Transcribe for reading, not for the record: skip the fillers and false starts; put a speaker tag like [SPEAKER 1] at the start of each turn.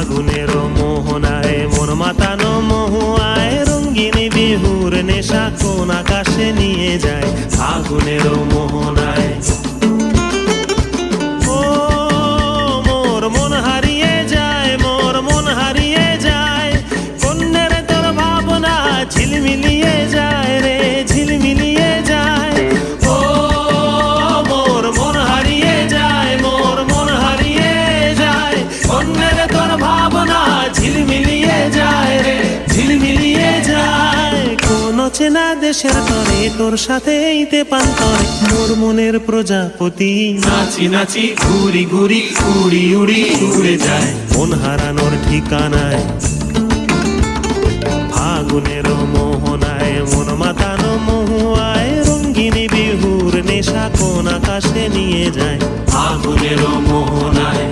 [SPEAKER 1] ফাগুনের মোহনায় মন মাতানো মহুয়ায় রঙিন বিহুর নেশা কোন আকাশে নিয়ে যায় ফাগুনের মোহনায়। ও মোর মন হারিয়ে যায়, মোর মন হারিয়ে যায়, কন্যের তোর ভাবনা ঝিলমিলিয়ে যায় রে ঝিলমিলিয়ে যায়। ও মোর মন হারিয়ে যায়, মোর মন হারিয়ে যায়, কন্যের তোর ভাবনা ঝিলমিলিয়ে যায় রে ঝিলমিলিয়ে যায়। কোন চেনা দেশের তরে তোর সাথে ইতে পান্তরে মোর মনের প্রজাপতি নাচি নাচি ঘুরি ঘুরি উড়ি উড়ি উড়ে যায় মন হারানোর ঠিকানায়। ফাগুনের মোহনায় মন মাতানো মহুয়ায় রঙিন বিহুর নেশা কোন আকাশে নিয়ে যায় ফাগুনের মোহনায়।